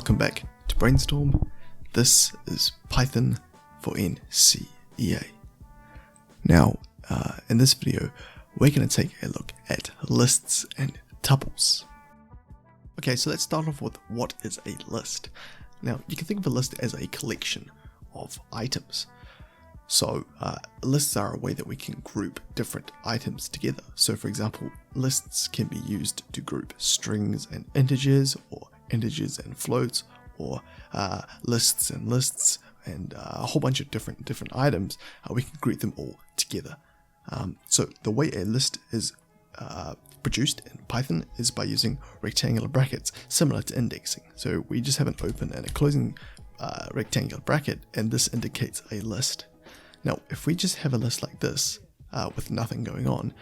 Welcome back to Brainstorm. This is Python for NCEA. Now, in this video, we're going to take a look at lists and tuples. Okay, so let's start off with what is a list. Now, you can think of a list as a collection of items. So, lists are a way that we can group different items together. So, for example, lists can be used to group strings and integers, or integers and floats, or lists and a whole bunch of different items. We can group them all together. So the way a list is produced in Python is by using rectangular brackets, similar to indexing. So we just have an open and a closing rectangular bracket, and this indicates a list. Now, if we just have a list like this with nothing going on,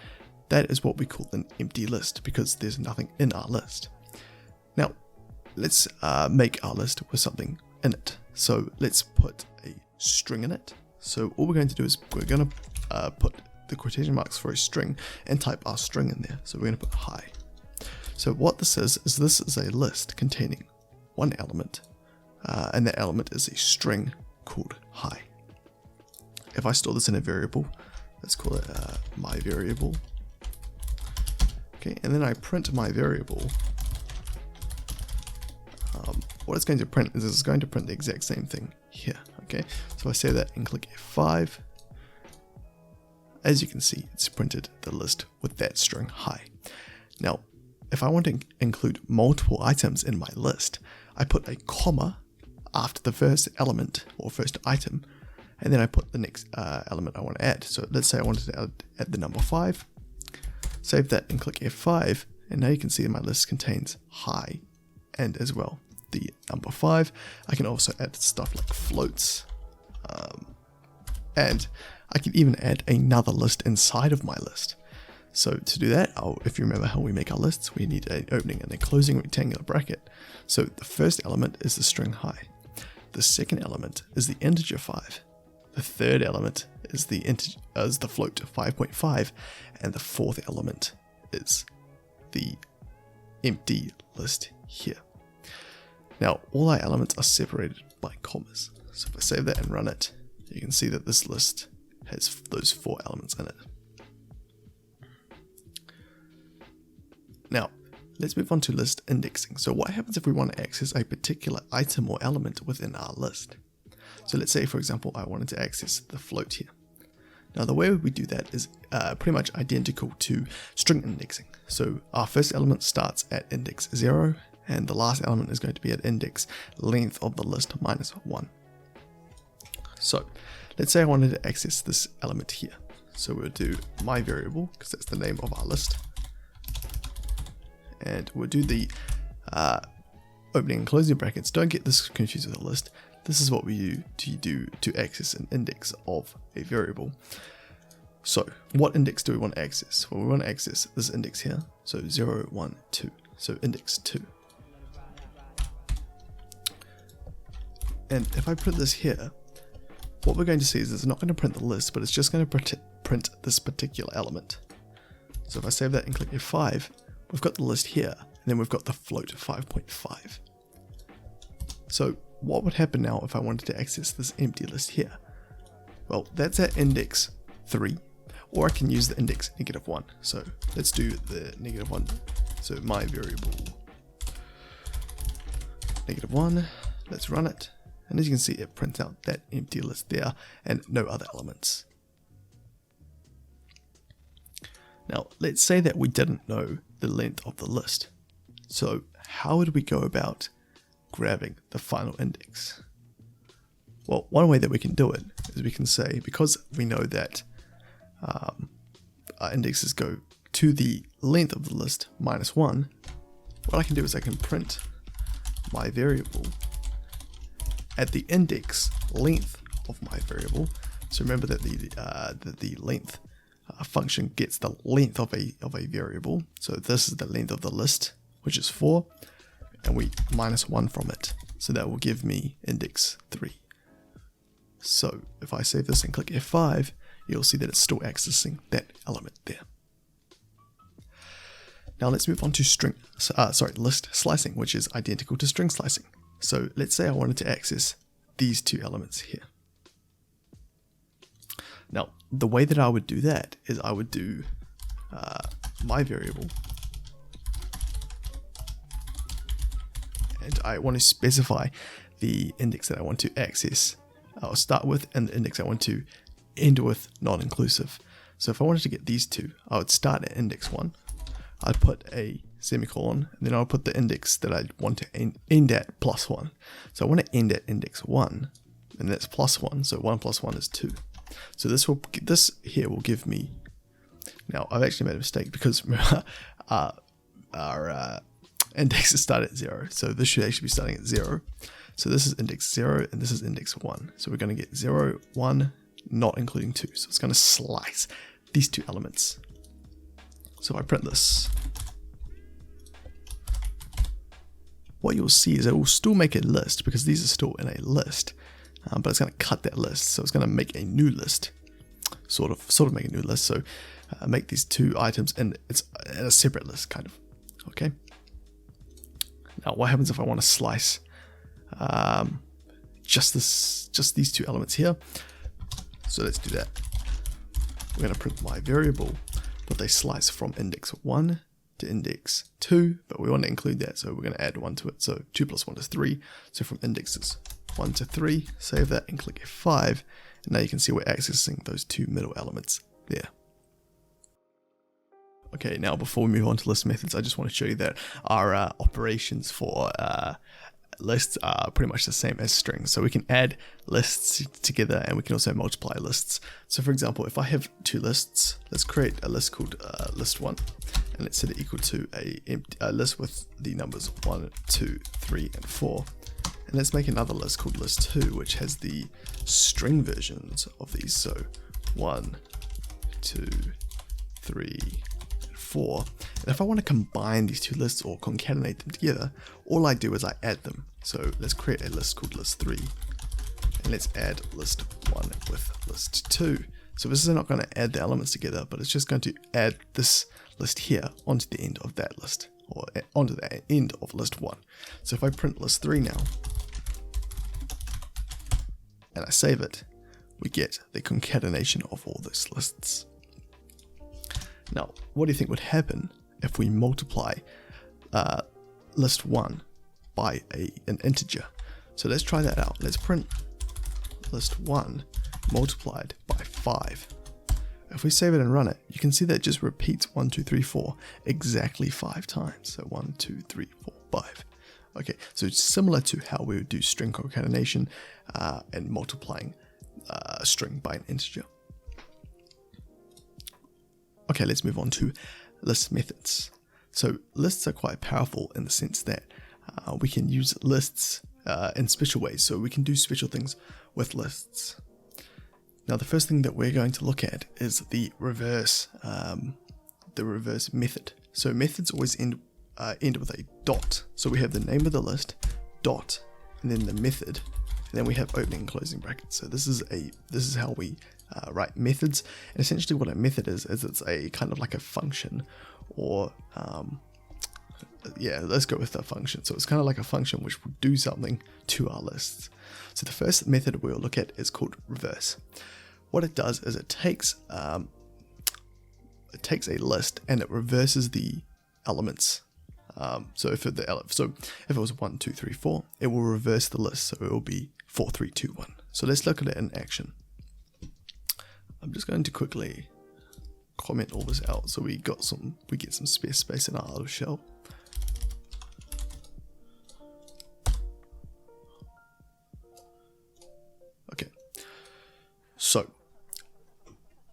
that is what we call an empty list, because there's nothing in our list. Now, let's make our list with something in it. So let's put a string in it. So all we're going to do is we're going to put the quotation marks for a string and type our string in there. So we're going to put hi. So what this is this is a list containing one element, and that element is a string called hi. If I store this in a variable, let's call it my variable. Okay, and then I print my variable. What it's going to print is it's going to print the exact same thing here. Okay, so I save that and click F5. As you can see, it's printed the list with that string hi. Now, if I want to include multiple items in my list, I put a comma after the first element or first item, and then I put the next element I want to add. So let's say I wanted to add the number 5. Save that and click F5, and now you can see that my list contains hi and as well the number 5. I can also add stuff like floats, and I can even add another list inside of my list. So to do that, if you remember how we make our lists, we need an opening and a closing rectangular bracket. So the first element is the string hi. The second element is the integer 5. The third element is the float 5.5, and the fourth element is the empty list here. Now, all our elements are separated by commas. So if I save that and run it, you can see that this list has those 4 elements in it. Now, let's move on to list indexing. So what happens if we want to access a particular item or element within our list? So let's say, for example, I wanted to access the float here. Now, the way we do that is pretty much identical to string indexing. So our first element starts at index 0, and the last element is going to be at index length of the list minus 1. So let's say I wanted to access this element here. So we'll do my variable, because that's the name of our list. And we'll do the opening and closing brackets. Don't get this confused with a list. This is what we do to access an index of a variable. So what index do we want to access? Well, we want to access this index here. So 0, 1, 2. So index 2. And if I put this here, what we're going to see is it's not going to print the list, but it's just going to print this particular element. So if I save that and click F5, we've got the list here, and then we've got the float 5.5. So what would happen now if I wanted to access this empty list here? Well, that's at index 3, or I can use the index -1. So let's do the -1. So my variable -1, let's run it. And as you can see, it prints out that empty list there and no other elements. Now, let's say that we didn't know the length of the list. So how would we go about grabbing the final index? Well, one way that we can do it is we can say, because we know that our indexes go to the length of the list minus 1, what I can do is I can print my variable at the index length of my variable. So remember that the length function gets the length of a variable. So this is the length of the list, which is 4, and we minus 1 from it. So that will give me index 3. So if I save this and click F5, you'll see that it's still accessing that element there. Now let's move on to list slicing, which is identical to string slicing. So let's say I wanted to access these two elements here. Now, the way that I would do that is I would do my variable, and I want to specify the index that I want to access. I'll start with, and the index I want to end with, non-inclusive. So if I wanted to get these two, I would start at index 1. I'd put a semicolon, and then I'll put the index that I want to end at +1. So I want to end at index 1, and that's +1. So 1 + 1 is 2. So this here will give me. Now I've actually made a mistake because our index is started at 0. So this should actually be starting at 0. So this is index 0 and this is index 1. So we're going to get 0, 1, not including 2. So it's going to slice these two elements. So if I print this, what you'll see is it will still make a list because these are still in a list, but it's going to cut that list. So it's going to make a new list, sort of make a new list. So make these two items and it's in a separate list, kind of. Okay. Now what happens if I want to slice just these two elements here? So let's do that. We're going to print my variable, but they slice from index 1 to index 2, but we want to include that, so we're going to add 1 to it. So 2 + 1 is 3. So from indexes 1 to 3, save that and click F5, and now you can see we're accessing those two middle elements there. Okay, now before we move on to list methods, I just want to show you that our operations for lists are pretty much the same as strings. So we can add lists together and we can also multiply lists. So for example, if I have two lists, let's create a list called list1, and let's set it equal to a list with the numbers 1, 2, 3, and 4. And let's make another list called list2, which has the string versions of these. So 1, 2, 3, 4. And if I want to combine these two lists or concatenate them together, all I do is I add them. So let's create a list called list3, and let's add list1 with list2. So this is not going to add the elements together, but it's just going to add this list here onto the end of that list, or onto the end of list1. So if I print list3 now, and I save it, we get the concatenation of all those lists. Now, what do you think would happen if we multiply list1 by an integer? So let's try that out. Let's print list1 multiplied by 5. If we save it and run it, you can see that it just repeats 1, 2, 3, 4 exactly 5 times. So 1, 2, 3, 4, 5. Okay, so it's similar to how we would do string concatenation and multiplying a string by an integer. Okay, let's move on to list methods. So lists are quite powerful in the sense that we can use lists in special ways. So we can do special things with lists. Now, the first thing that we're going to look at is the reverse method. So methods always end with a dot. So we have the name of the list, dot, and then the method, and then we have opening and closing brackets. So this is how we write methods. And essentially what a method is it's a kind of like a function, or let's go with a function. So it's kind of like a function which will do something to our lists. So the first method we'll look at is called reverse. What it does is it takes a list and it reverses the elements. So if it was 1, 2, 3, 4, it will reverse the list. So it will be 4, 3, 2, 1. So let's look at it in action. I'm just going to quickly comment all this out so we get some spare space in our outer shell. Okay, so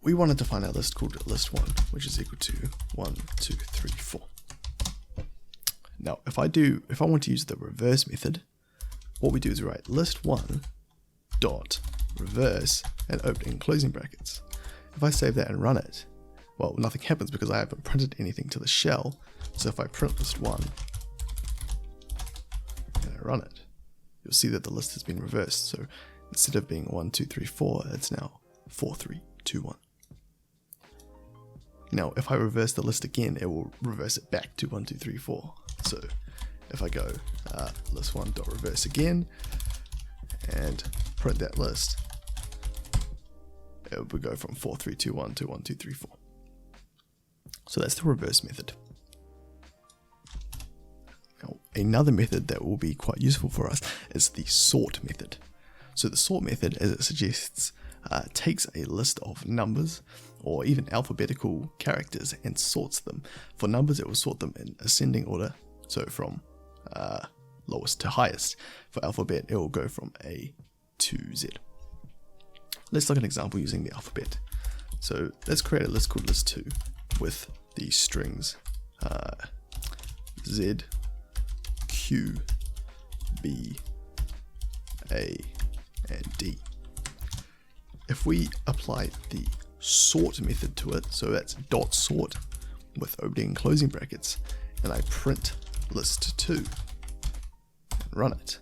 we want to define our list called list1, which is equal to 1, 2, 3, 4. Now, if I want to use the reverse method, what we do is we write list1 dot reverse and opening and closing brackets. If I save that and run it, well, nothing happens because I haven't printed anything to the shell. So if I print list1 and I run it, you'll see that the list has been reversed. So instead of being 1, 2, 3, 4, it's now 4, 3, 2, 1. Now, if I reverse the list again, it will reverse it back to 1, 2, 3, 4. So if I go list1.reverse again and print that list, it would go from 4321 to 1234. So that's the reverse method. Now, another method that will be quite useful for us is the sort method. So the sort method, as it suggests, takes a list of numbers or even alphabetical characters and sorts them. For numbers, it will sort them in ascending order, so from lowest to highest. For alphabet, it will go from A to Z. Let's look at an example using the alphabet. So let's create a list called list2 with the strings Z, Q, B, A, and D. If we apply the sort method to it, so that's dot sort with opening and closing brackets, and I print list2 and run it,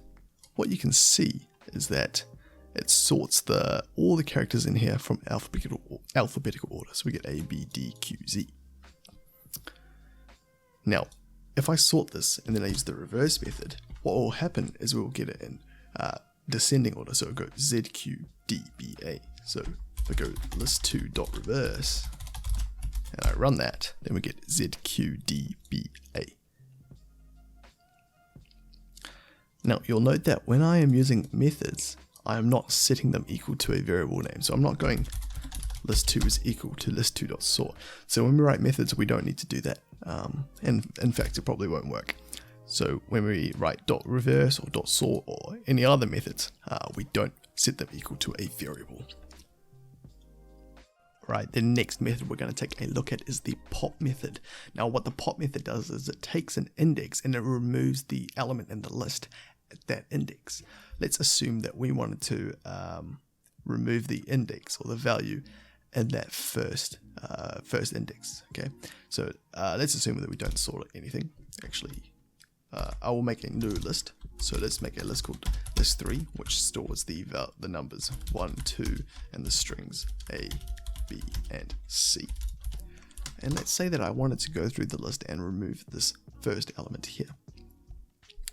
what you can see is that it sorts all the characters in here from alphabetical order. So we get A, B, D, Q, Z. Now, if I sort this and then I use the reverse method, what will happen is we will get it in descending order. So it goes Z, Q, D, B, A. So if I go list2.reverse and I run that, then we get Z, Q, D, B, A. Now you'll note that when I am using methods, I am not setting them equal to a variable name. So I'm not going list2 is equal to list2.sort. So when we write methods, we don't need to do that. And in fact, it probably won't work. So when we write .reverse or .sort or any other methods, we don't set them equal to a variable. Right, the next method we're going to take a look at is the pop method. Now what the pop method does is it takes an index and it removes the element in the list at that index. Let's assume that we wanted to remove the index or the value in that first index. Okay, so let's assume that we don't sort anything. Actually, I will make a new list. So let's make a list called list3, which stores the numbers 1, 2, and the strings A, B, and C. And let's say that I wanted to go through the list and remove this first element here.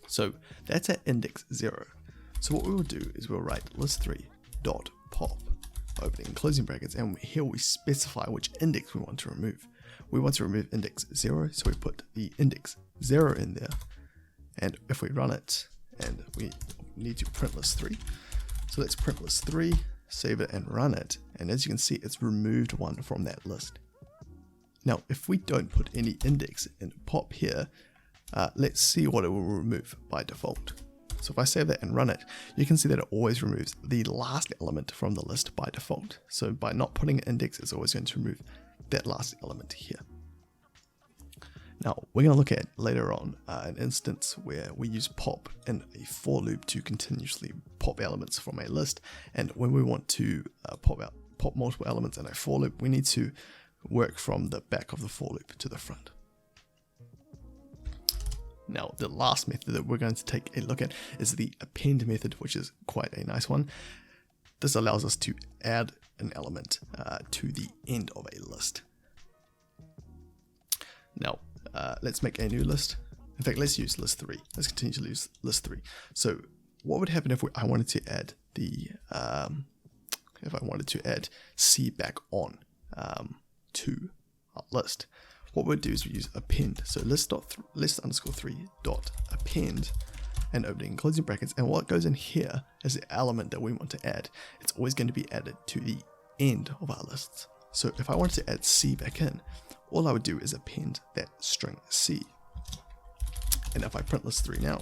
So that's at index 0. So what we will do is we'll write list3.pop, opening and closing brackets, and here we specify which index we want to remove. We want to remove index 0, so we put the index 0 in there. And if we run it, and we need to print list3, so let's print list3, save it and run it, and as you can see, it's removed one from that list. Now, if we don't put any index in pop here, let's see what it will remove by default. So if I save that and run it, you can see that it always removes the last element from the list by default. So by not putting an index, it's always going to remove that last element here. Now, we're going to look at later on an instance where we use pop in a for loop to continuously pop elements from a list. And when we want to pop multiple elements in a for loop, we need to work from the back of the for loop to the front. Now, the last method that we're going to take a look at is the append method, which is quite a nice one. This allows us to add an element to the end of a list. Now, let's make a new list. In fact, let's use list3. Let's continue to use list3. So what would happen if I wanted to add C back on to our list? What we'll do is we use append. So list_3 dot append and opening and closing brackets. And what goes in here is the element that we want to add. It's always going to be added to the end of our lists. So if I wanted to add C back in, all I would do is append that string C. And if I print list3 now,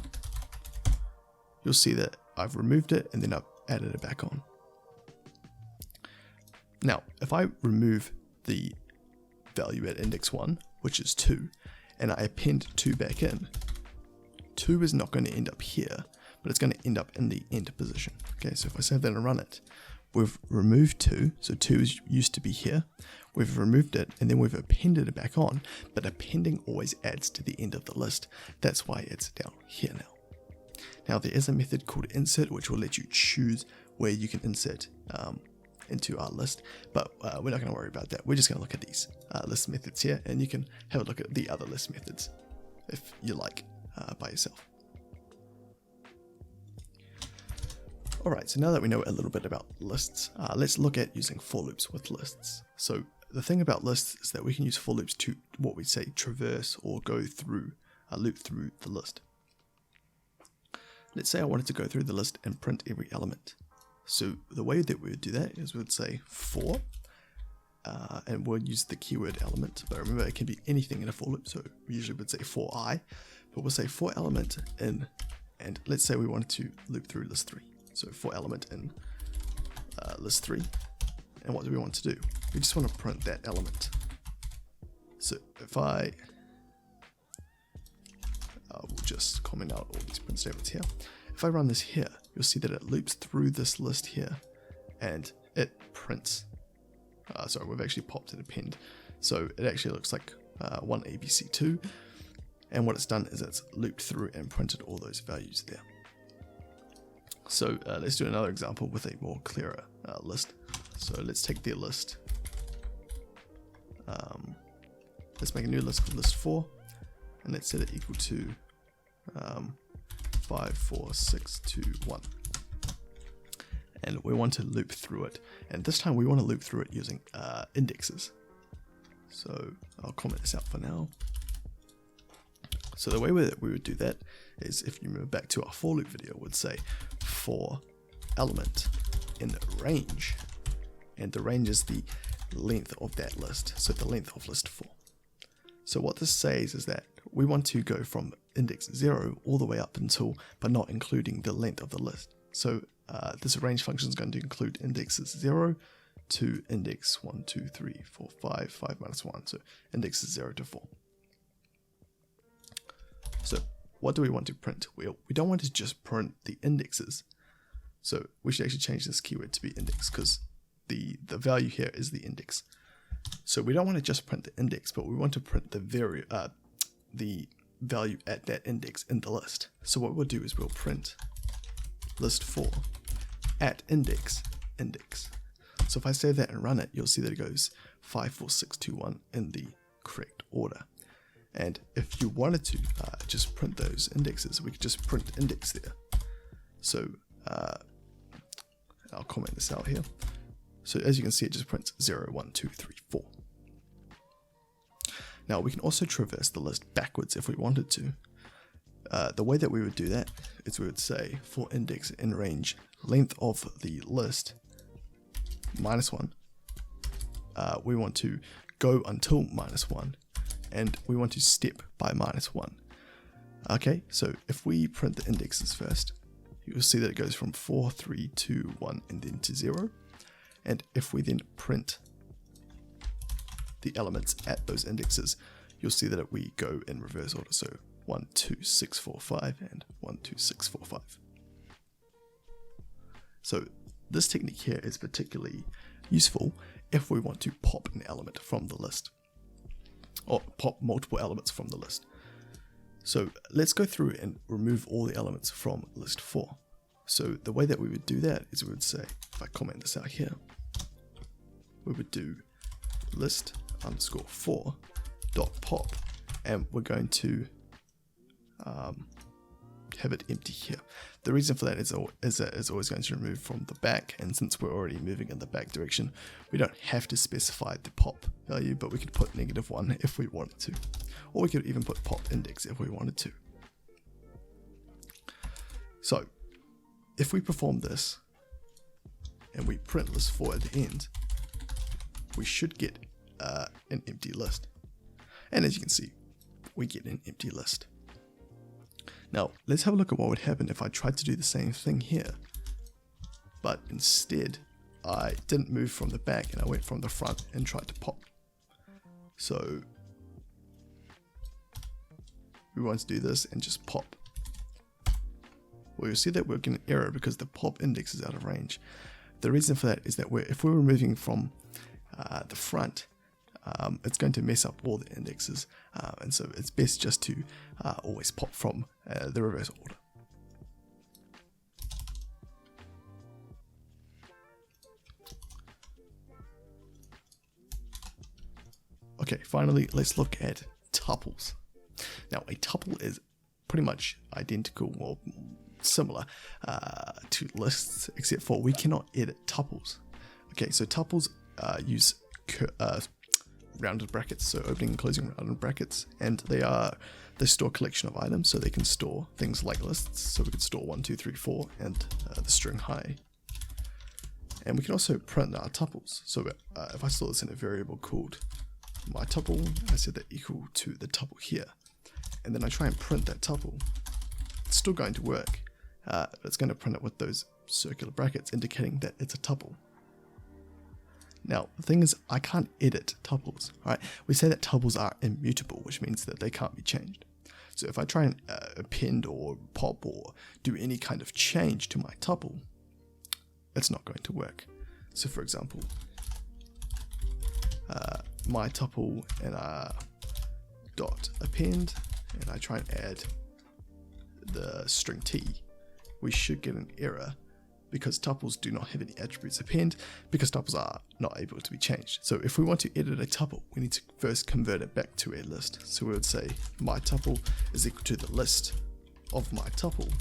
you'll see that I've removed it and then I've added it back on. Now, if I remove the value at index 1, which is 2, and I append 2 back in, 2 is not going to end up here, but it's going to end up in the end position. Okay, so if I save that and run it, we've removed 2, so 2 used to be here, we've removed it, and then we've appended it back on, but appending always adds to the end of the list. That's why it's down here now. Now there is a method called insert, which will let you choose where you can insert into our list, but we're not going to worry about that. We're just going to look at these list methods here, and you can have a look at the other list methods if you like by yourself. Alright, so now that we know a little bit about lists, let's look at using for loops with lists. So the thing about lists is that we can use for loops to, what we say, traverse or go through, loop through the list. Let's say I wanted to go through the list and print every element. So the way that we would do that is we would say for, and we'll use the keyword element, but remember it can be anything in a for loop, so we usually would say for I, but we'll say for element in, and let's say we wanted to loop through list 3. So for element in list 3, and what do we want to do? We just want to print that element. So if we'll just comment out all these print statements here. If I run this here, you'll see that it loops through this list here, and it prints. Sorry, we've actually popped and append. So it actually looks like 1ABC2, and what it's done is it's looped through and printed all those values there. So let's do another example with a more clearer list. So let's take the list. Let's make a new list called list 4, and let's set it equal to 5, 4, 6, 2, 1. And we want to loop through it. And this time we want to loop through it using indexes. So I'll comment this out for now. So the way that we would do that is, if you remember back to our for loop video, would say for element in range, and the range is the length of that list, so the length of list 4. So what this says is that we want to go from index 0 all the way up until, but not including the length of the list. So this range function is going to include indexes 0 to index 1, 2, 3, 4, 5, 5 minus 1, so indexes 0 to 4. So what do we want to print? We don't want to just print the indexes. So we should actually change this keyword to be index, because the value here is the index. So we don't want to just print the index, but we want to print the value at that index in the list. So what we'll do is we'll print list 4 at index. So if I save that and run it, you'll see that it goes 5, 4, 6, 2, 1 in the correct order. And if you wanted to just print those indexes, we could just print index there. So I'll comment this out here. So as you can see, it just prints 0, 1, 2, 3, 4. Now we can also traverse the list backwards if we wanted to. The way that we would do that is we would say for index in range length of the list -1. We want to go until -1, and we want to step by -1. Okay, so if we print the indexes first, you'll see that it goes from 4, 3, 2, 1, and then to 0. And if we then print the elements at those indexes, you'll see that we go in reverse order. So 1, 2, 6, 4, 5, and 1, 2, 6, 4, 5. So this technique here is particularly useful if we want to pop an element from the list, or pop multiple elements from the list. So let's go through and remove all the elements from list 4. So the way that we would do that is we would say, if I comment this out here, we would do list underscore 4 dot pop, and we're going to have it empty here. The reason for that is that it's always going to remove from the back, and since we're already moving in the back direction, we don't have to specify the pop value, but we could put -1 if we wanted to, or we could even put pop index if we wanted to. So if we perform this and we print list 4 at the end, we should get an empty list. And as you can see, we get an empty list. Now, let's have a look at what would happen if I tried to do the same thing here, but instead I didn't move from the back and I went from the front and tried to pop. So we want to do this and just pop. Well, you'll see that we're getting an error because the pop index is out of range. The reason for that is that if we were moving from the front, it's going to mess up all the indexes, and so it's best just to always pop from the reverse order. Okay, finally, let's look at tuples. Now, a tuple is pretty much identical, or similar to lists, except for we cannot edit tuples. Okay, so tuples use rounded brackets, so opening and closing rounded brackets, and they store a collection of items, so they can store things like lists. So we could store 1, 2, 3, 4, and the string high. And we can also print our tuples. So if I store this in a variable called my tuple, I set that equal to the tuple here, and then I try and print that tuple. It's still going to work, but it's going to print it with those circular brackets indicating that it's a tuple. Now, the thing is, I can't edit tuples, right? We say that tuples are immutable, which means that they can't be changed. So if I try and append or pop or do any kind of change to my tuple, it's not going to work. So for example, my tuple and dot append, and I try and add the string t, we should get an error, because tuples do not have any attributes append, because tuples are not able to be changed. So if we want to edit a tuple, we need to first convert it back to a list. So we would say my tuple is equal to the list of my tuple,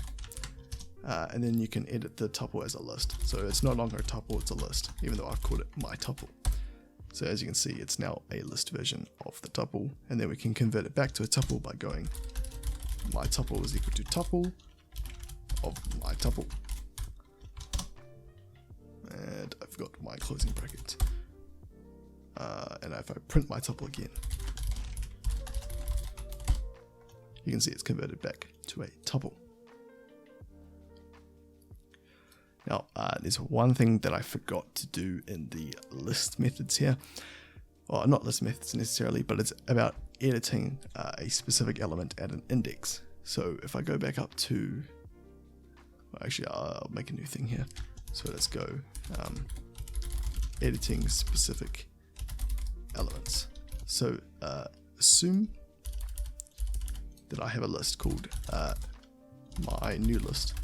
and then you can edit the tuple as a list. So it's no longer a tuple, it's a list, even though I've called it my tuple. So as you can see, it's now a list version of the tuple, and then we can convert it back to a tuple by going my tuple is equal to tuple of my tuple. And I've got my closing bracket. And if I print my tuple again, you can see it's converted back to a tuple. Now, there's one thing that I forgot to do in the list methods here. Well, not list methods necessarily, but it's about editing a specific element at an index. So if I go back up to, well, actually I'll make a new thing here. So let's go editing specific elements. So assume that I have a list called my new list,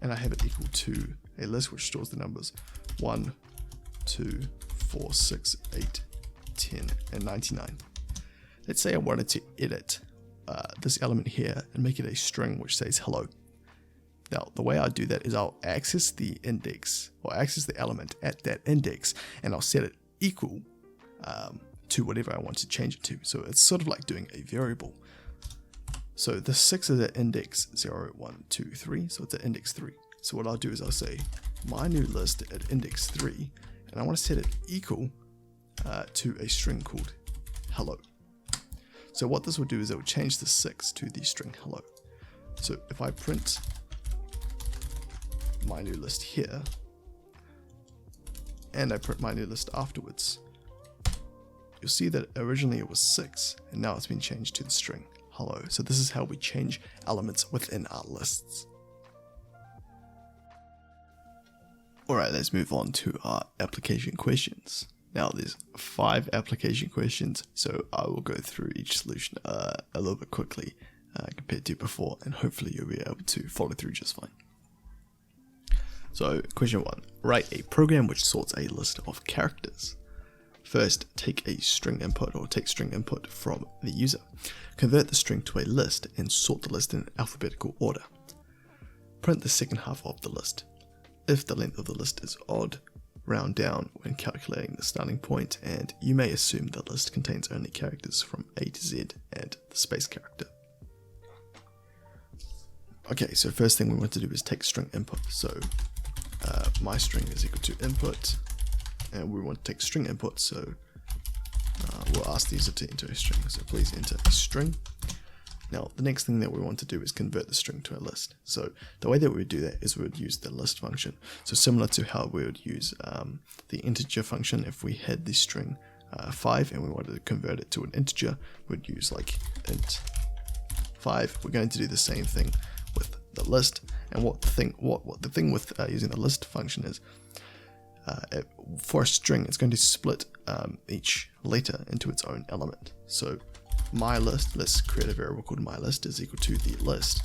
and I have it equal to a list which stores the numbers 1, 2, 4, 6, 8, 10, and 99. Let's say I wanted to edit this element here and make it a string which says hello. Now, the way I do that is I'll access the index, or access the element at that index, and I'll set it equal to whatever I want to change it to. So it's sort of like doing a variable. So the 6 is at index 0, 1, 2, 3, so it's at index 3. So what I'll do is I'll say my new list at index 3, and I want to set it equal to a string called hello. So what this will do is it will change the 6 to the string hello. So if I print my new list here, and I print my new list afterwards, you'll see that originally it was 6, and now it's been changed to the string hello. So this is how we change elements within our lists. Alright, let's move on to our application questions. Now there's 5 application questions, so I will go through each solution a little bit quickly compared to before, and hopefully you'll be able to follow through just fine. So question 1, write a program which sorts a list of characters. First, take a string input, or take string input from the user. Convert the string to a list and sort the list in alphabetical order. Print the second half of the list. If the length of the list is odd, round down when calculating the starting point, and you may assume the list contains only characters from A to Z and the space character. Okay, so first thing we want to do is take string input. So my string is equal to input, and we want to take string input, so we'll ask the user to enter a string. So please enter a string. Now the next thing that we want to do is convert the string to a list. So the way that we would do that is we would use the list function. So similar to how we would use the integer function. If we had the string 5 and we wanted to convert it to an integer, we'd use like int 5. We're going to do the same thing with the list. And what the thing with using the list function is, for a string, it's going to split each letter into its own element. So my list, let's create a variable called my list, is equal to the list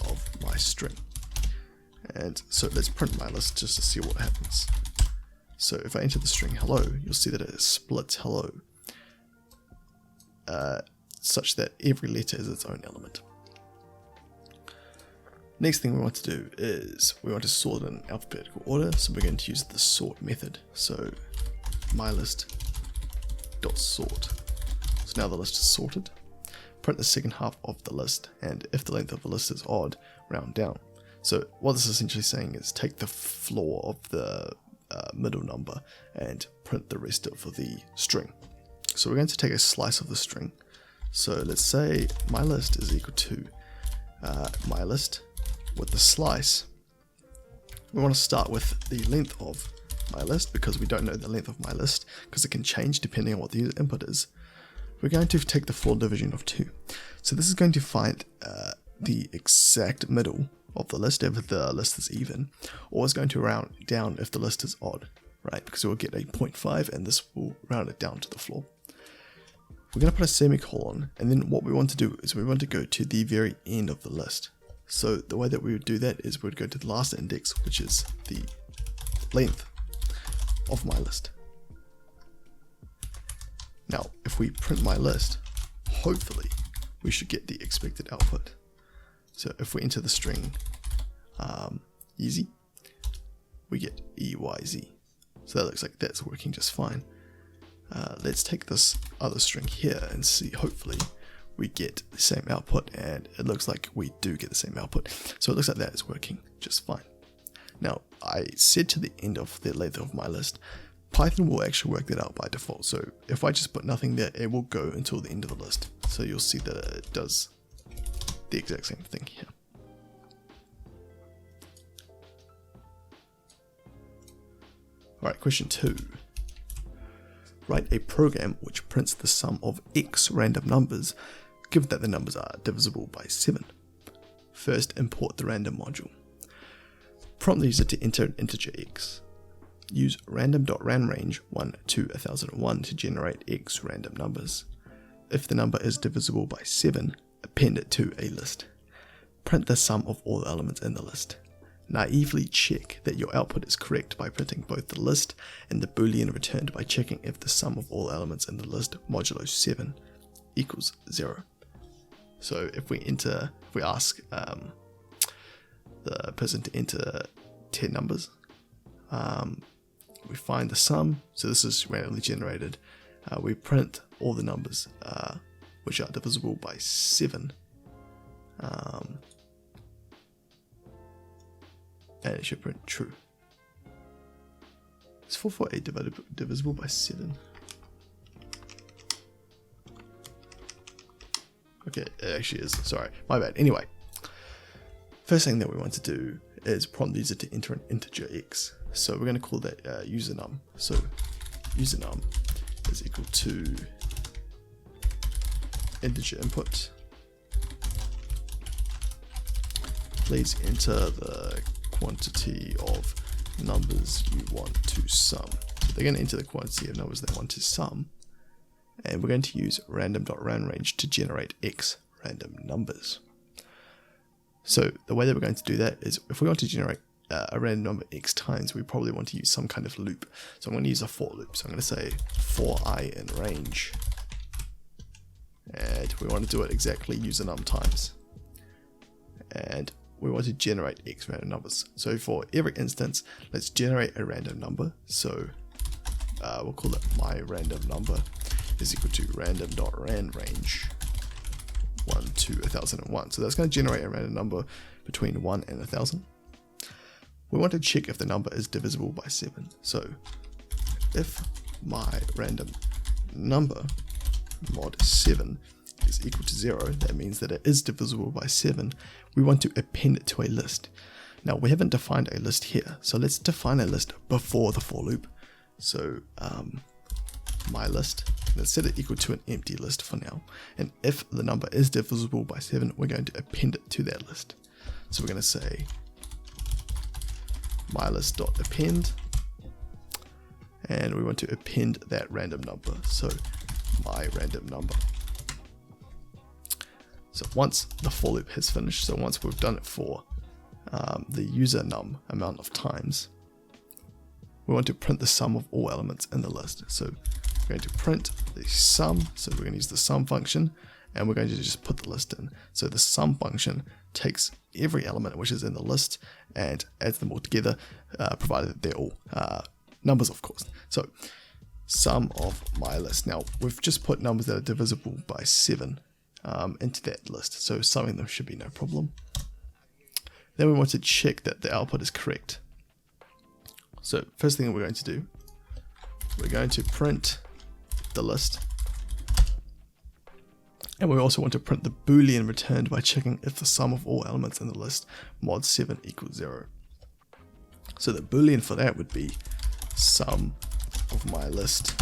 of my string. And so let's print my list just to see what happens. So if I enter the string hello, you'll see that it splits hello such that every letter is its own element. Next thing we want to do is we want to sort in alphabetical order, so we're going to use the sort method. So mylist.sort. So now the list is sorted. Print the second half of the list, and if the length of the list is odd, round down. So what this is essentially saying is take the floor of the middle number and print the rest of the string. So we're going to take a slice of the string. So let's say my list is equal to my list with the slice. We want to start with the length of my list because we don't know the length of my list because it can change depending on what the input is. We're going to take the floor division of 2. So this is going to find the exact middle of the list if the list is even, or it's going to round down if the list is odd, right? Because we'll get a 0.5 and this will round it down to the floor. We're going to put a semicolon, and then what we want to do is we want to go to the very end of the list. So the way that we would do that is we would go to the last index, which is the length of my list. Now, if we print my list, hopefully we should get the expected output. So if we enter the string easy, we get EYZ. So that looks like that's working just fine. Let's take this other string here and see, hopefully we get the same output, and it looks like we do get the same output. So it looks like that is working just fine. Now, I said to the end of the length of my list, Python will actually work that out by default. So if I just put nothing there, it will go until the end of the list. So you'll see that it does the exact same thing here. Alright, question 2. Write a program which prints the sum of x random numbers, given that the numbers are divisible by 7. First, import the random module. Prompt the user to enter an integer x. Use random.ranrange 1 to 1001 to generate x random numbers. If the number is divisible by 7, append it to a list. Print the sum of all the elements in the list. Naively check that your output is correct by printing both the list and the boolean returned by checking if the sum of all elements in the list modulo 7 equals 0. So if we ask the person to enter 10 numbers, we find the sum, so this is randomly generated. We print all the numbers which are divisible by 7, and it should print true. Is 448 divisible by 7? Okay, it actually is. Sorry, my bad. Anyway, first thing that we want to do is prompt the user to enter an integer x. So we're going to call that usernum. So usernum is equal to integer input. Please enter the quantity of numbers you want to sum. So they're going to enter the quantity of numbers they want to sum, and we're going to use random.ranrange to generate x random numbers. So the way that we're going to do that is, if we want to generate a random number x times, we probably want to use some kind of loop. So I'm going to use a for loop. So I'm going to say for I in range, and we want to do it exactly usernum times, and we want to generate x random numbers. So for every instance, let's generate a random number. So we'll call it my random number is equal to random.ranrange 1 to 1001. So that's going to generate a random number between 1 and 1000. We want to check if the number is divisible by 7. So if my random number mod 7 is equal to 0, that means that it is divisible by 7. We want to append it to a list. Now we haven't defined a list here, so let's define a list before the for loop. So my list, let's set it equal to an empty list for now, and if the number is divisible by 7, we're going to append it to that list. So we're going to say mylist.append, and we want to append that random number, so my random number. So once the for loop has finished, so once we've done it for the user num amount of times, we want to print the sum of all elements in the list. So we're going to print the sum, so we're going to use the sum function, and we're going to just put the list in. So the sum function takes every element which is in the list and adds them all together, provided that they're all numbers, of course. So sum of my list. Now we've just put numbers that are divisible by 7 into that list, so summing them should be no problem. Then we want to check that the output is correct. So first thing we're going to do, we're going to print the list, and we also want to print the boolean returned by checking if the sum of all elements in the list mod 7 equals 0. So the boolean for that would be sum of my list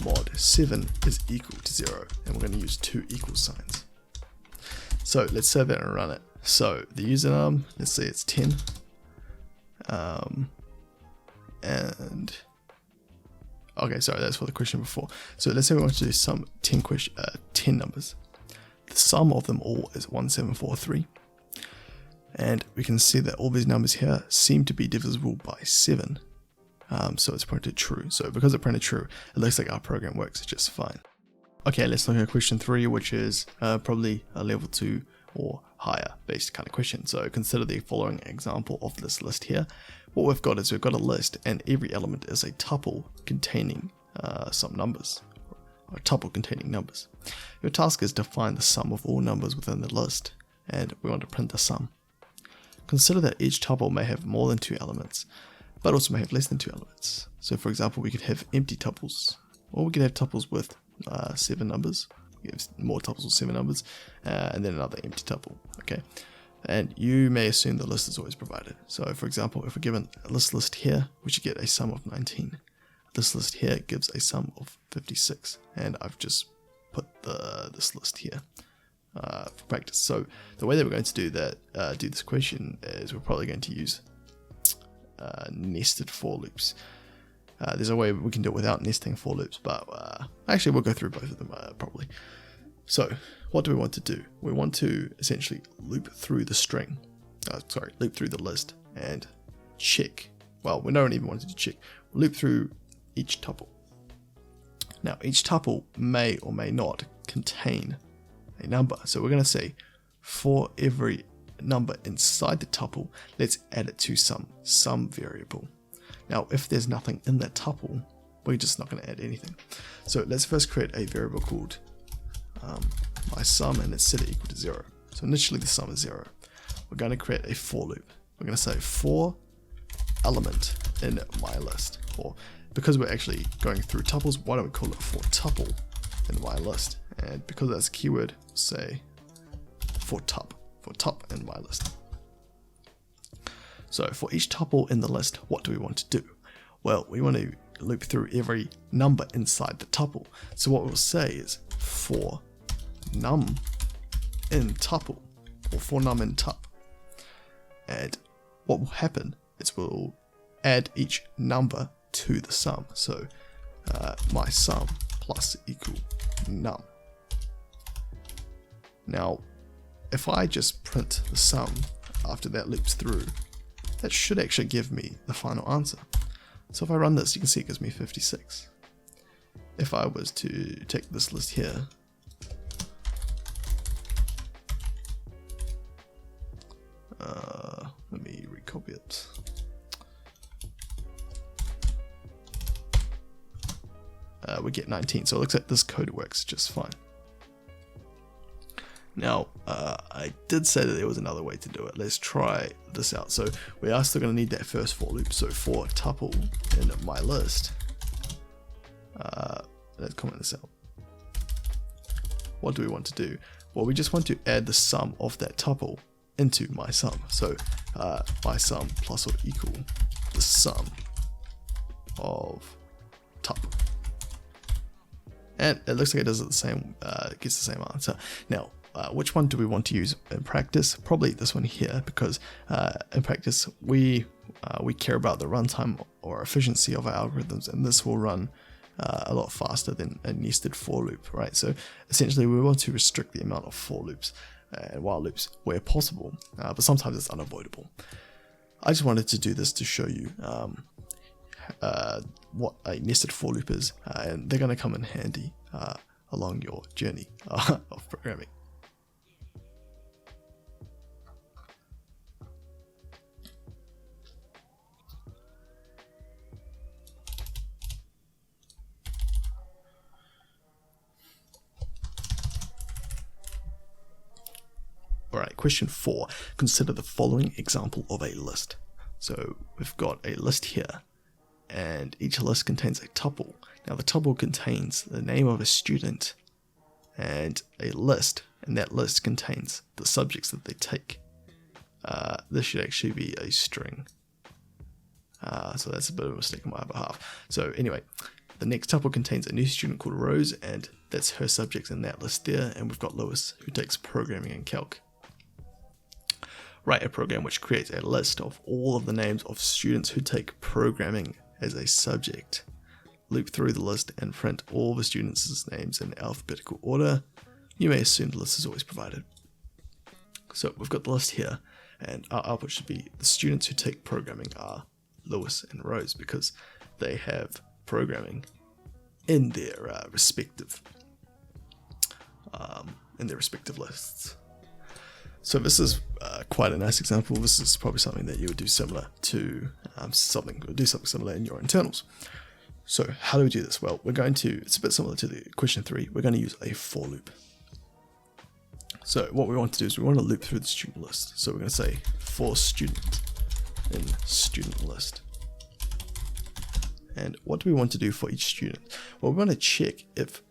mod 7 is equal to 0, and we're going to use 2 equal signs. So let's save that and run it. So the username, let's say it's 10, and okay, sorry, that's for the question before. So let's say we want to do some 10 numbers. The sum of them all is 1743, and we can see that all these numbers here seem to be divisible by 7. So it's printed true. So because it printed true, it looks like our program works just fine. Okay, let's look at question 3, which is probably a level 2 or higher based kind of question. So consider the following example of this list here. What we've got is we've got a list, and every element is a tuple containing some numbers, or a tuple containing numbers. Your task is to find the sum of all numbers within the list, and we want to print the sum. Consider that each tuple may have more than 2 elements, but also may have less than 2 elements. So for example, we could have empty tuples, or we could have tuples with 7 numbers. We have more tuples with 7 numbers, and then another empty tuple. Okay, and you may assume the list is always provided. So for example, if we're given this list here, we should get a sum of 19. This list here gives a sum of 56, and I've just put this list here for practice. So the way that we're going to do this question is we're probably going to use nested for loops. There's a way we can do it without nesting for loops, but actually we'll go through both of them probably. So what do we want to do? We want to essentially loop through the string, loop through the list and check. Well, we don't even want to check. Loop through each tuple. Now each tuple may or may not contain a number. So we're going to say for every number inside the tuple, let's add it to some variable. Now if there's nothing in that tuple, we're just not going to add anything. So let's first create a variable called my sum, and let's set it equal to 0. So initially the sum is 0. We're going to create a for loop. We're going to say for element in my list, or because we're actually going through tuples, why don't we call it for tuple in my list? And because that's a keyword, say for tup in my list. So for each tuple in the list, what do we want to do? Well, we want to loop through every number inside the tuple. So what we'll say is for num in tuple, or for num in tup. And what will happen is we'll add each number to the sum. So my sum plus equal num. Now, if I just print the sum after that loops through, that should actually give me the final answer. So if I run this, you can see it gives me 56. If I was to take this list here, let me recopy it. We get 19, so it looks like this code works just fine. Now, I did say that there was another way to do it. Let's try this out. So we are still going to need that first for loop. So for tuple in my list, let's comment this out. What do we want to do? Well, we just want to add the sum of that tuple into my sum. So my sum plus or equal the sum of tuple. And it looks like it does it the same, gets the same answer. Now, which one do we want to use in practice? Probably this one here, because in practice we care about the runtime or efficiency of our algorithms, and this will run a lot faster than a nested for loop, right? So essentially we want to restrict the amount of for loops and while loops where possible, but sometimes it's unavoidable. I just wanted to do this to show you what a nested for loop is, and they're going to come in handy along your journey of programming. Alright, question 4. Consider the following example of a list. So we've got a list here, and each list contains a tuple. Now the tuple contains the name of a student and a list, and that list contains the subjects that they take. This should actually be a string. So that's a bit of a mistake on my behalf. So anyway, the next tuple contains a new student called Rose, and that's her subjects in that list there, and we've got Lewis, who takes programming and calc. Write a program which creates a list of all of the names of students who take programming as a subject. Loop through the list and print all the students' names in alphabetical order. You may assume the list is always provided. So we've got the list here, and our output should be the students who take programming are Lewis and Rose, because they have programming in their respective lists. So this is quite a nice example. This is probably something that you would do similar to something similar in your internals. So how do we do this? Well, it's a bit similar to the question 3. We're going to use a for loop. So what we want to do is we want to loop through the student list. So we're going to say for student in student list. And what do we want to do for each student? Well, we want to check if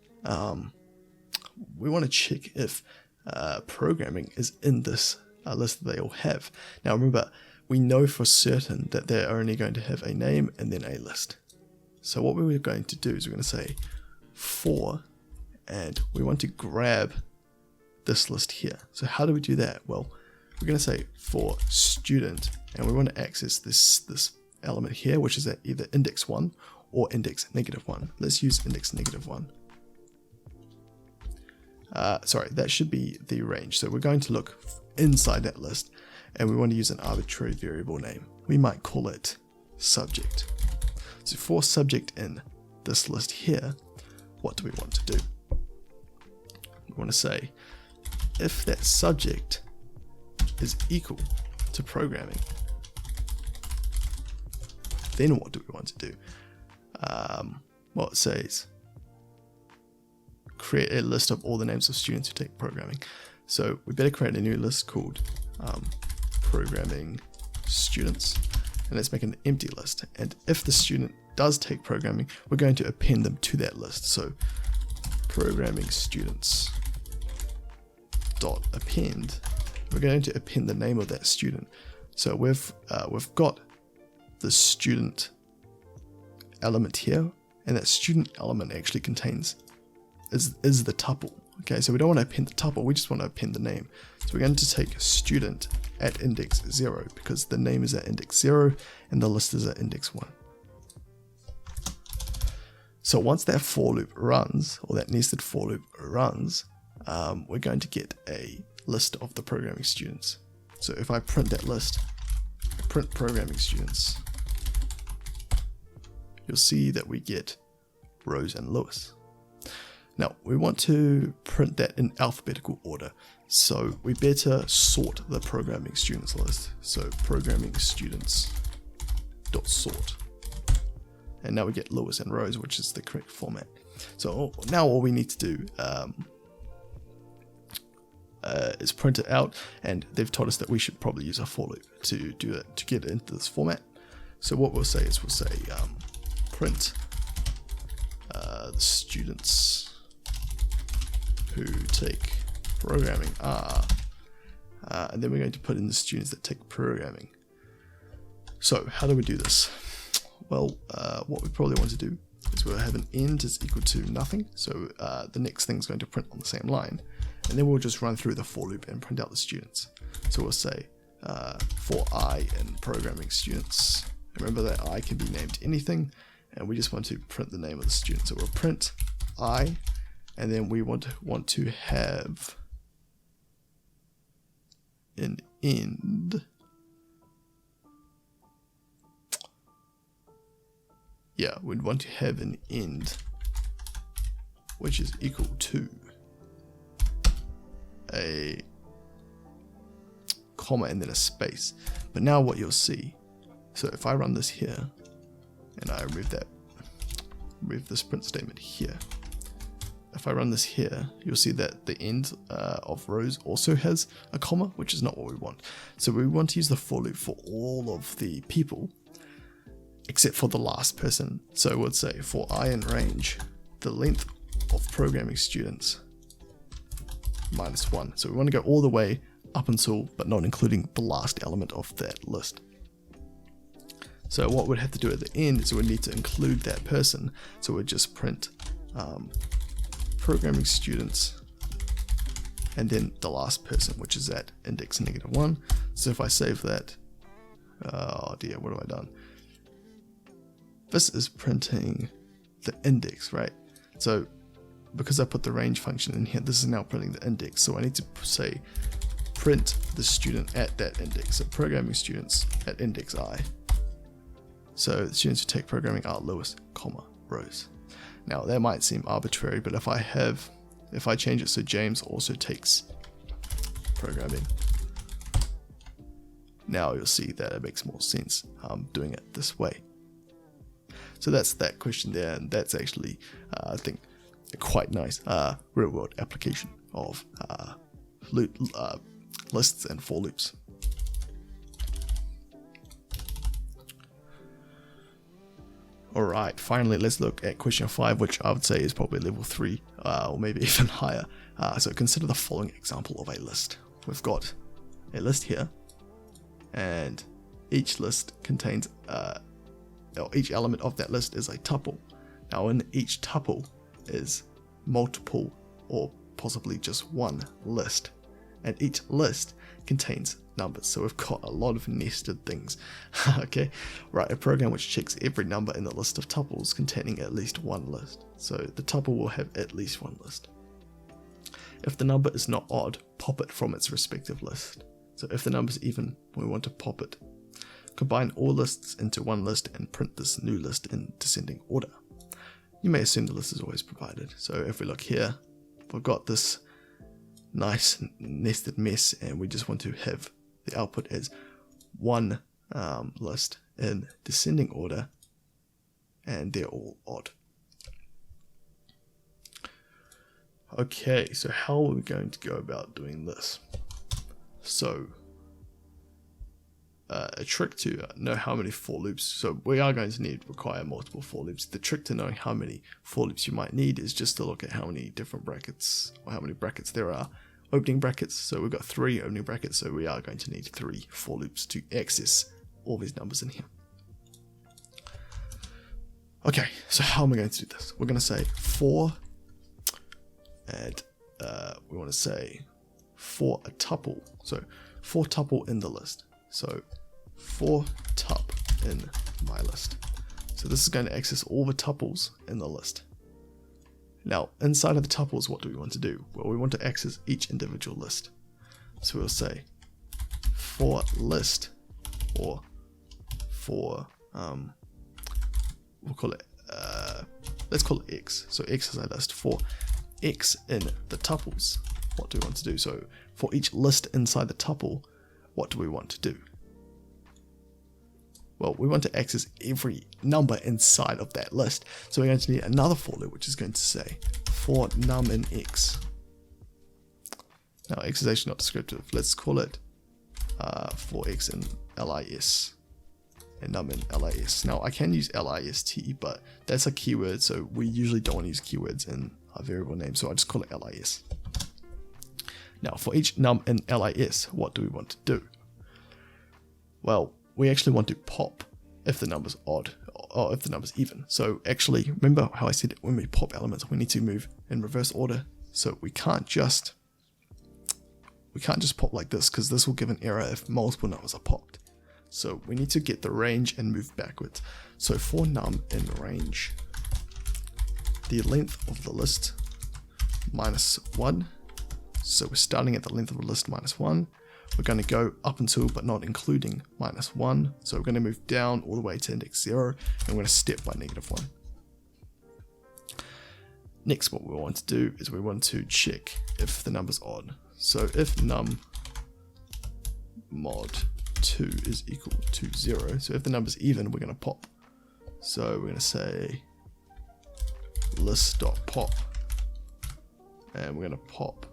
programming is in this list that they all have. Now remember, we know for certain that they're only going to have a name and then a list. So what we're going to do is we're going to say for, and we want to grab this list here. So how do we do that? Well, we're going to say for student, and we want to access this element here, which is at either index 1 or index -1. Let's use index -1. Sorry, that should be the range. So we're going to look inside that list, and we want to use an arbitrary variable name. We might call it subject. So for subject in this list here, what do we want to do? We want to say if that subject is equal to programming, then what do we want to do? Well, it says create a list of all the names of students who take programming. So we better create a new list called programming students, and let's make an empty list. And if the student does take programming, we're going to append them to that list. So programming students dot append. We're going to append the name of that student. So we've got the student element here, and that student element actually contains is the tuple. Okay, so we don't want to append the tuple, we just want to append the name. So we're going to take student at index 0 because the name is at index 0 and the list is at index 1. So once that for loop runs, or that nested for loop runs, we're going to get a list of the programming students. So if I print that list, I print programming students, you'll see that we get Rose and Lewis. Now we want to print that in alphabetical order, so we better sort the programming students list. So programming students dot sort, and now we get Lewis and Rose, which is the correct format. So now all we need to do is print it out, and they've told us that we should probably use a for loop to do it, to get it into this format. So what we'll say is print the students who take programming are, and then we're going to put in the students that take programming. So how do we do this? Well, what we probably want to do is we'll have an end is equal to nothing, so the next thing is going to print on the same line, and then we'll just run through the for loop and print out the students. So we'll say for I in programming students, remember that I can be named anything, and we just want to print the name of the student. So we'll print I, and then we want to have an end. Yeah, we'd want to have an end which is equal to a comma and then a space. But now what you'll see, so if I run this here and I remove this print statement here, if I run this here, you'll see that the end of rows also has a comma, which is not what we want. So we want to use the for loop for all of the people except for the last person. So it would say for I in range, the length of programming students -1. So we want to go all the way up until, but not including the last element of that list. So what we'd have to do at the end is we'd need to include that person. So we'd just print programming students and then the last person, which is at index -1. So if I save that, oh dear, what have I done? This is printing the index, right? So because I put the range function in here, this is now printing the index. So I need to say print the student at that index. So programming students at index I. So the students who take programming are lowest, comma, rows. Now that might seem arbitrary, but if I change it so James also takes programming, now you'll see that it makes more sense doing it this way. So that's that question there, and that's actually I think a quite nice real world application of lists and for loops. Alright, finally let's look at question 5, which I would say is probably level 3 or maybe even higher. So consider the following example of a list. We've got a list here, and each list contains each element of that list is a tuple. Now in each tuple is multiple or possibly just one list, and each list contains numbers. So we've got a lot of nested things. Okay, right, a program which checks every number in the list of tuples containing at least one list. So the tuple will have at least one list. If the number is not odd, pop it from its respective list. So if the number is even, we want to pop it. Combine all lists into one list and print this new list in descending order. You may assume the list is always provided. So if we look here, we've got this nice nested mess, and we just want to have the output as one list in descending order, and they're all odd. Okay, so how are we going to go about doing this? So a trick to know how many for loops, so we are going to require multiple for loops. The trick to knowing how many for loops you might need is just to look at how many different brackets, or how many brackets there are. Opening brackets, so we've got 3 opening brackets, so we are going to need 3 for loops to access all these numbers in here. Okay, so how am I going to do this? We're going to say for, and we want to say for a tuple, so for tuple in the list. So for tup in my list. So this is going to access all the tuples in the list. Now, inside of the tuples, what do we want to do? Well, we want to access each individual list. So we'll say for list, or for, we'll call it, let's call it X. So X is our list. For X in the tuples, what do we want to do? So for each list inside the tuple, what do we want to do? Well, we want to access every number inside of that list. So we're going to need another for loop, which is going to say for num in X. Now, X is actually not descriptive. Let's call it for X in LIS and num in LIS. Now, I can use LIST, but that's a keyword, so we usually don't want to use keywords in our variable name, so I just call it LIS. Now, for each num in LIS, what do we want to do? Well, we actually want to pop if the number's odd, or if the number's even. So actually, remember how I said when we pop elements, we need to move in reverse order. So we can't just pop like this, because this will give an error if multiple numbers are popped. So we need to get the range and move backwards. So for num in range, the length of the list -1. So we're starting at the length of the list -1. We're going to go up until, but not including, -1. So we're going to move down all the way to index 0, and we're going to step by -1. next what we want to do is we want to check if the number's odd. So if num mod 2 is equal to 0, so if the number's even, we're going to pop. So we're going to say list.pop, and we're going to pop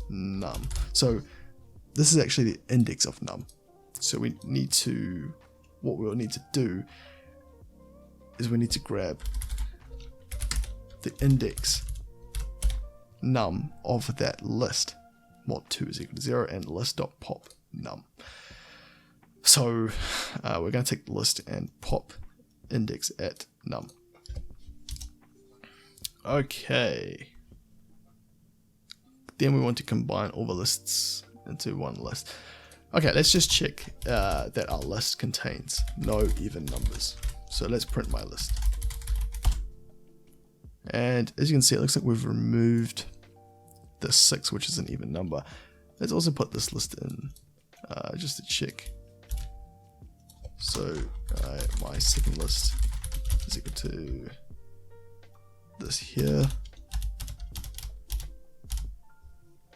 num. So this is actually the index of num. So we need to, what we'll need to do is we need to grab the index num of that list, mod 2 is equal to 0, and list.pop num. So we're going to take the list and pop index at num. Okay. Then we want to combine all the lists into one list. Okay, let's just check that our list contains no even numbers. So let's print my list. And as you can see, it looks like we've removed the 6, which is an even number. Let's also put this list in just to check. So my second list is equal to this here.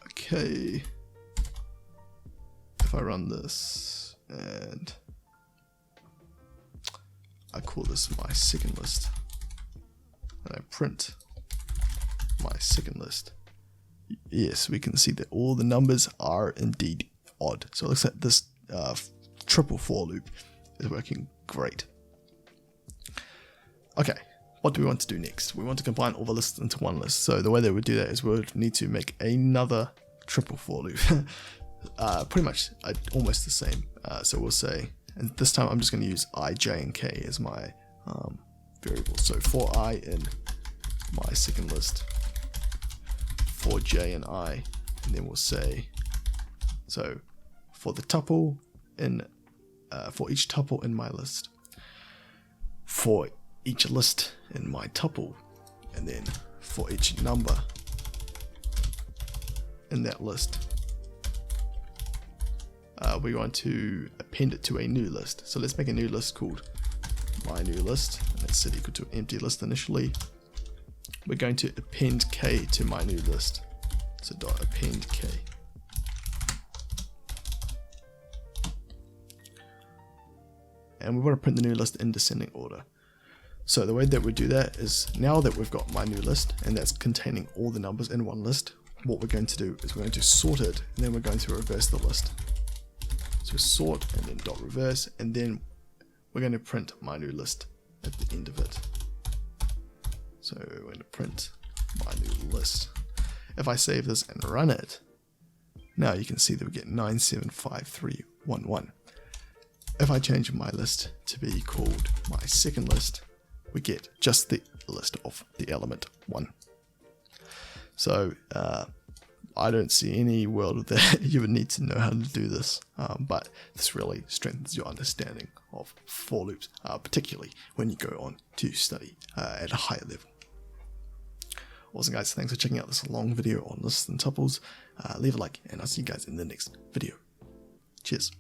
Okay. If I run this and I call this my second list, and I print my second list, yes, we can see that all the numbers are indeed odd. So it looks like this triple for loop is working great. Okay, what do we want to do next? We want to combine all the lists into one list. So the way that we do that is we'll need to make another triple for loop. Pretty much almost the same. So we'll say, and this time I'm just going to use I, j, and k as my variables. So for I in my second list, for j and I, and then we'll say, so for the tuple in, for each tuple in my list, for each list in my tuple, and then for each number in that list, we want to append it to a new list. So let's make a new list called my new list, and it's set equal to empty list initially. We're going to append k to my new list. So dot append k. And we want to print the new list in descending order. So the way that we do that is, now that we've got my new list and that's containing all the numbers in one list, what we're going to do is we're going to sort it, and then we're going to reverse the list. So sort and then dot reverse, and then we're going to print my new list at the end of it. So we're going to print my new list. If I save this and run it, now you can see that we get 975311. If I change my list to be called my second list, we get just the list of the element 1. So I don't see any world that you would need to know how to do this, but this really strengthens your understanding of for loops, particularly when you go on to study at a higher level. Awesome guys, thanks for checking out this long video on lists and tuples. Leave a like and I'll see you guys in the next video. Cheers.